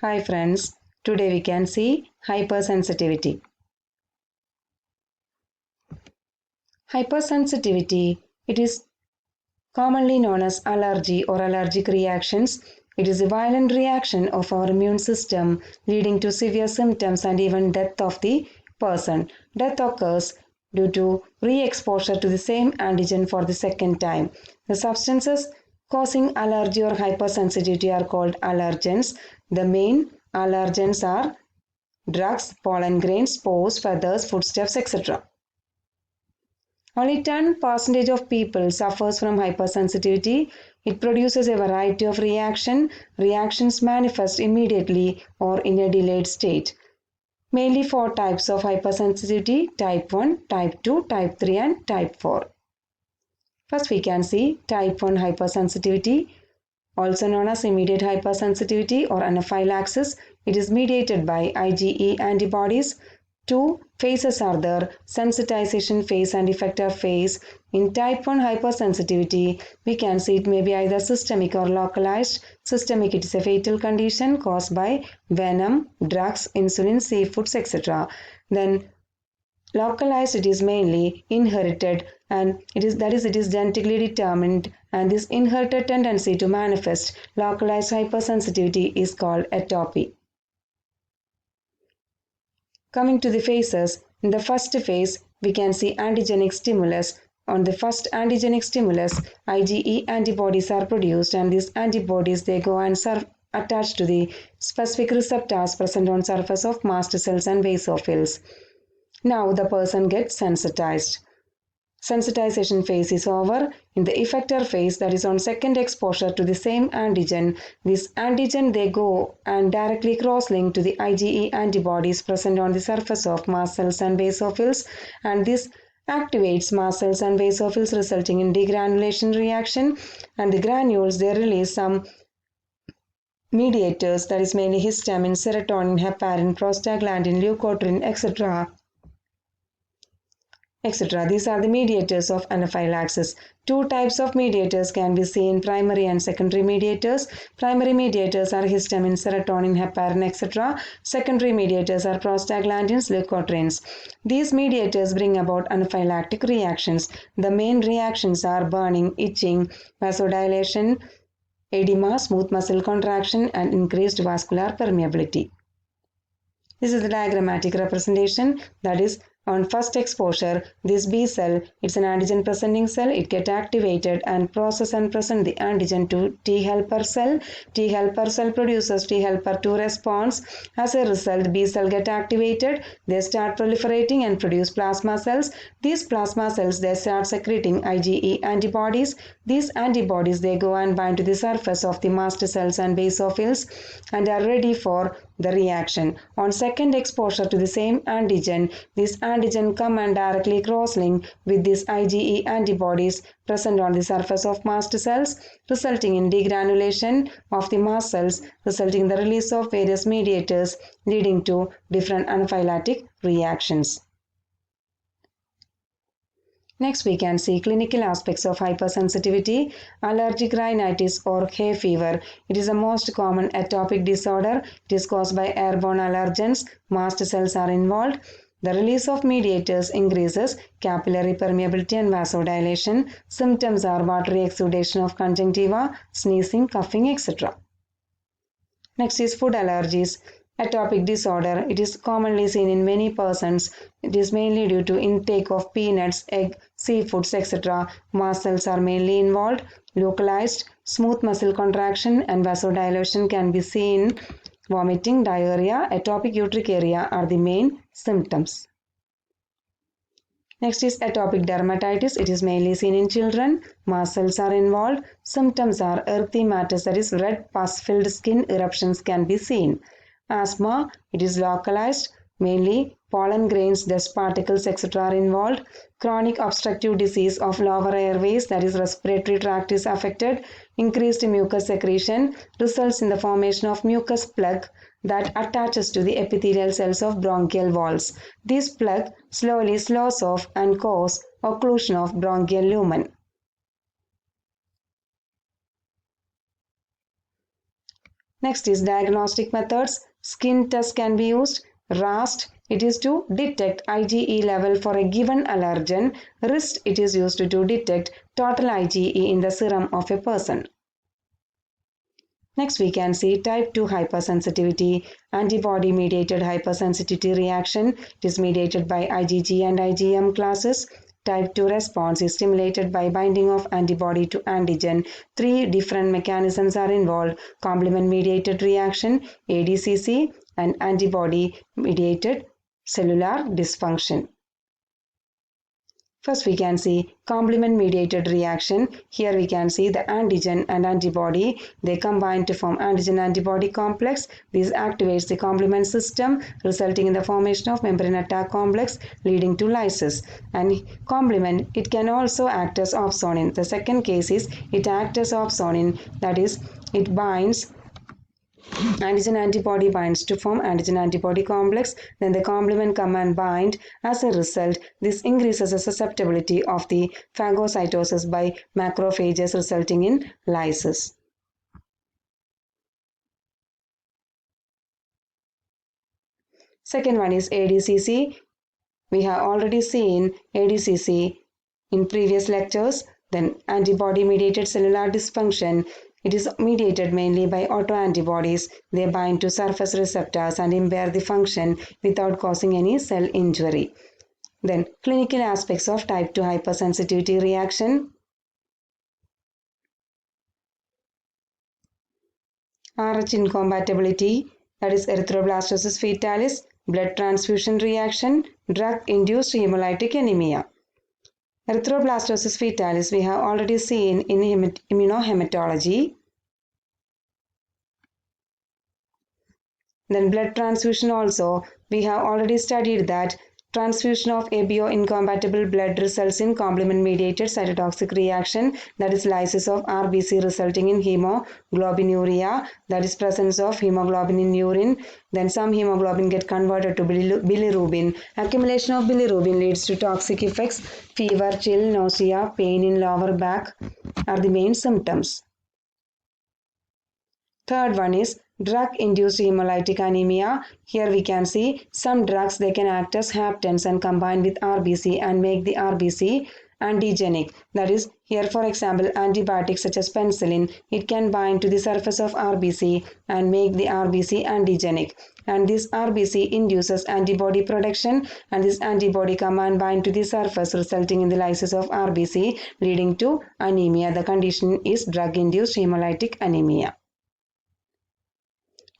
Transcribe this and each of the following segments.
Hi friends, today we can see hypersensitivity. Hypersensitivity, it is commonly known as allergy or allergic reactions. It is a violent reaction of our immune system leading to severe symptoms and even death of the person. Death occurs due to re-exposure to the same antigen for the second time. The substances causing allergy or hypersensitivity are called allergens. The main allergens are drugs, pollen grains, spores, feathers, foodstuffs, etc. Only 10% of people suffers from hypersensitivity. It produces a variety of reactions manifest immediately or in a delayed state. Mainly four types of hypersensitivity: type 1, type 2, type 3 and type 4. First we can see type 1 hypersensitivity, also known as immediate hypersensitivity or anaphylaxis. It is mediated by IgE antibodies. Two phases are there: sensitization phase and effector phase. In type 1 hypersensitivity, we can see it may be either systemic or localized. Systemic, it is a fatal condition caused by venom, drugs, insulin, seafoods, etc. Then localized, it is mainly inherited, and it is genetically determined, and this inherited tendency to manifest localized hypersensitivity is called atopy. Coming to the phases, in the first phase we can see antigenic stimulus. On the first antigenic stimulus, IgE antibodies are produced, and these antibodies they go and attach to the specific receptors present on surface of mast cells and basophils. Now the person gets sensitized. Sensitization phase is over. In the effector phase, that is on second exposure to the same antigen, this antigen they go and directly cross-link to the IgE antibodies present on the surface of mast cells and basophils, and this activates mast cells and basophils, resulting in degranulation reaction, and the granules they release some mediators, that is mainly histamine, serotonin, heparin, prostaglandin, leukotriene, etc. etc. These are the mediators of anaphylaxis. Two types of mediators can be seen: primary and secondary mediators. Primary mediators are histamine, serotonin, heparin, etc. Secondary mediators are prostaglandins, leukotrienes. These mediators bring about anaphylactic reactions. The main reactions are burning, itching, vasodilation, edema, smooth muscle contraction, and increased vascular permeability. This is the diagrammatic representation, that is, on first exposure, this B cell, it's an antigen presenting cell, it get activated and process and present the antigen to T helper cell. T helper cell produces T helper 2 response. As a result, B cell get activated, they start proliferating and produce plasma cells. These plasma cells, they start secreting IgE antibodies. These antibodies, they go and bind to the surface of the mast cells and basophils and are ready for the reaction. On second exposure to the same antigen, this antigen come and directly cross-link with these IgE antibodies present on the surface of mast cells, resulting in degranulation of the mast cells, resulting in the release of various mediators, leading to different anaphylactic reactions. Next, we can see clinical aspects of hypersensitivity. Allergic rhinitis or hay fever. It is the most common atopic disorder. It is caused by airborne allergens. Mast cells are involved. The release of mediators increases capillary permeability and vasodilation. Symptoms are watery exudation of conjunctiva, sneezing, coughing, etc. Next is food allergies. Atopic disorder. It is commonly seen in many persons. It is mainly due to intake of peanuts, egg, seafoods, etc. Mast cells are mainly involved. Localized, smooth muscle contraction and vasodilation can be seen. Vomiting, diarrhea, atopic urticaria are the main symptoms. Next is atopic dermatitis. It is mainly seen in children. Mast cells are involved. Symptoms are erythematous, that is red pus-filled skin eruptions can be seen. Asthma, it is localized, mainly pollen grains, dust particles, etc. are involved. Chronic obstructive disease of lower airways, that is respiratory tract is affected. Increased mucus secretion results in the formation of mucus plug that attaches to the epithelial cells of bronchial walls. This plug slowly slows off and cause occlusion of bronchial lumen. Next is diagnostic methods. Skin test can be used. RAST, it is to detect IgE level for a given allergen. RIST, it is used to detect total IgE in the serum of a person. Next, we can see type 2 hypersensitivity, antibody-mediated hypersensitivity reaction. It is mediated by IgG and IgM classes. Type 2 response is stimulated by binding of antibody to antigen. Three different mechanisms are involved: complement-mediated reaction, ADCC, and antibody-mediated cellular dysfunction. First, we can see complement-mediated reaction. Here we can see the antigen and antibody. They combine to form antigen-antibody complex. This activates the complement system, resulting in the formation of membrane attack complex, leading to lysis. And complement, it can also act as opsonin. The second case is it acts as opsonin, that is, it binds antigen antibody binds to form antigen antibody complex, then the complement come and bind. As a result, this increases the susceptibility of the phagocytosis by macrophages, resulting in lysis. Second one is ADCC. We have already seen ADCC in previous lectures. Then antibody mediated cellular dysfunction. It is mediated mainly by autoantibodies. They bind to surface receptors and impair the function without causing any cell injury. Then clinical aspects of type 2 hypersensitivity reaction. Rh incompatibility, that is erythroblastosis fetalis, blood transfusion reaction, drug-induced hemolytic anemia. Erythroblastosis fetalis we have already seen in immunohematology. Then blood transfusion also, we have already studied that transfusion of ABO-incompatible blood results in complement-mediated cytotoxic reaction, that is lysis of RBC resulting in hemoglobinuria, that is presence of hemoglobin in urine. Then some hemoglobin get converted to bilirubin. Accumulation of bilirubin leads to toxic effects. Fever, chill, nausea, pain in lower back are the main symptoms. Third one is drug-induced hemolytic anemia. Here we can see some drugs, they can act as haptens and combine with RBC and make the RBC antigenic. That is, here for example, antibiotics such as penicillin, it can bind to the surface of RBC and make the RBC antigenic. And this RBC induces antibody production, and this antibody come and bind to the surface, resulting in the lysis of RBC, leading to anemia. The condition is drug-induced hemolytic anemia.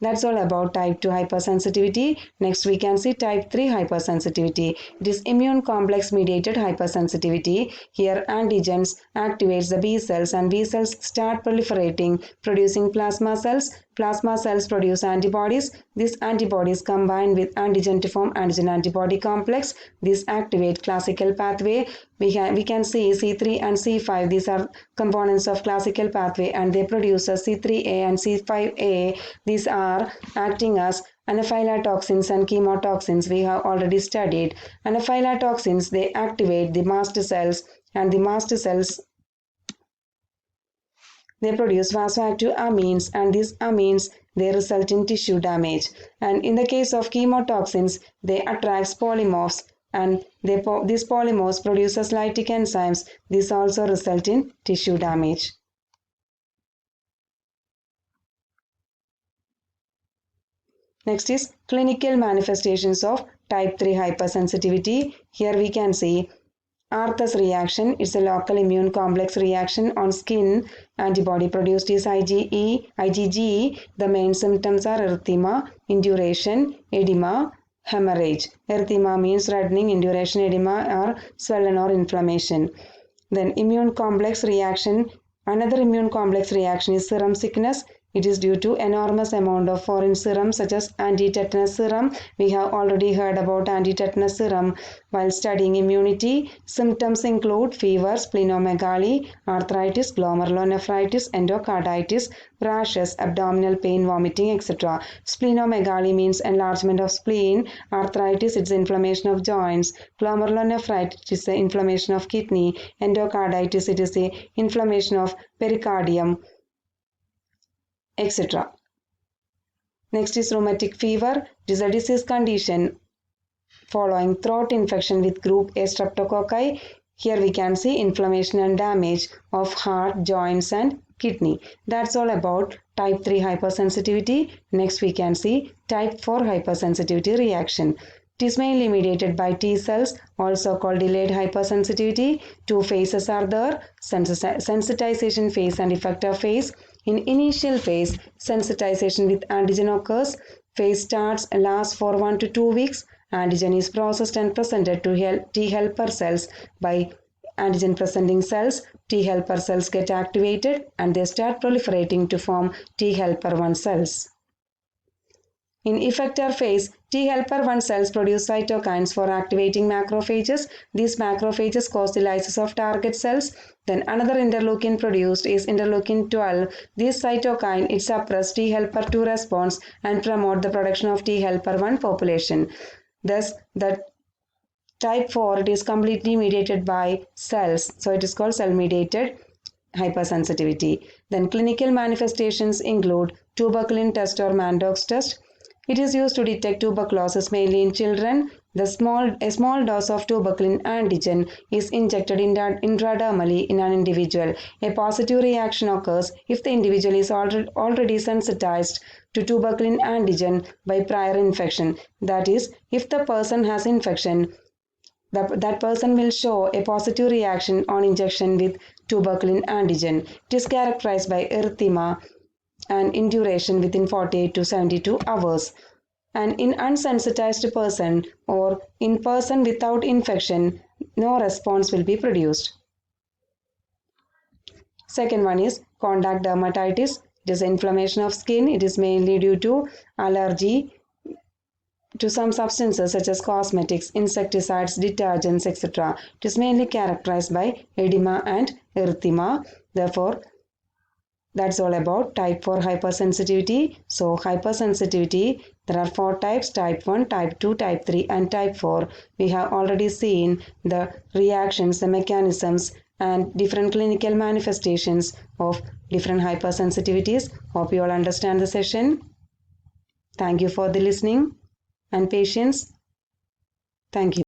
That's all about type 2 hypersensitivity. Next we can see type 3 hypersensitivity. It is immune complex mediated hypersensitivity. Here antigens activates the B cells and B cells start proliferating, producing plasma cells. Plasma cells produce antibodies. These antibodies combine with antigen to form antigen-antibody complex. This activate classical pathway. We can see C3 and C5. These are components of classical pathway, and they produce a C3A and C5A. These are acting as anaphylatoxins and chemotoxins. We have already studied. Anaphylatoxins, they activate the mast cells, and the mast cells, they produce vasoactive amines, and these amines, they result in tissue damage. And in the case of chemotoxins, they attract polymorphs, and these polymorphs produces lytic enzymes. This also result in tissue damage. Next is clinical manifestations of type 3 hypersensitivity. Here we can see Arthus reaction is a local immune complex reaction on skin. Antibody produced is IgG. The main symptoms are erythema, induration, edema, hemorrhage. Erythema means reddening, induration, edema are swelling or inflammation. Then immune complex reaction. Another immune complex reaction is serum sickness. It is due to enormous amount of foreign serum such as anti-tetanus serum. We have already heard about anti-tetanus serum while studying immunity. Symptoms include fever, splenomegaly, arthritis, glomerulonephritis, endocarditis, rashes, abdominal pain, vomiting, etc. Splenomegaly means enlargement of spleen. Arthritis, it's inflammation of joints. Glomerulonephritis is the inflammation of kidney. Endocarditis, it is the inflammation of pericardium, etc. Next is rheumatic fever. It is a disease condition following throat infection with group A streptococci. Here we can see inflammation and damage of heart, joints and kidney. That's all about type 3 hypersensitivity. Next we can see type 4 hypersensitivity reaction. It is mainly mediated by T cells, also called delayed hypersensitivity. Two phases are there, sensitization phase and effector phase. In initial phase, sensitization with antigen occurs. Phase starts and lasts for 1 to 2 weeks. Antigen is processed and presented to T helper cells. By antigen presenting cells, T helper cells get activated and they start proliferating to form T helper 1 cells. In effector phase, T helper 1 cells produce cytokines for activating macrophages. These macrophages cause the lysis of target cells. Then another interleukin produced is interleukin 12. This cytokine, it suppresses T helper 2 response and promote the production of T helper 1 population. Thus, the type 4, it is completely mediated by cells. So it is called cell-mediated hypersensitivity. Then clinical manifestations include tuberculin test or Mantoux test. It is used to detect tuberculosis mainly in children. A small dose of tuberculin antigen is injected intradermally in an individual. A positive reaction occurs if the individual is already sensitized to tuberculin antigen by prior infection. That is, if the person has infection, that person will show a positive reaction on injection with tuberculin antigen. It is characterized by erythema and in duration within 48 to 72 hours. And in unsensitized person or in person without infection, no response will be produced. Second one is contact dermatitis. It is inflammation of skin. It is mainly due to allergy to some substances such as cosmetics, insecticides, detergents, etc. It is mainly characterized by edema and erythema. Therefore, that's all about type 4 hypersensitivity. So hypersensitivity, there are 4 types: type 1, type 2, type 3 and type 4. We have already seen the reactions, the mechanisms and different clinical manifestations of different hypersensitivities. Hope you all understand the session. Thank you for the listening and patience. Thank you.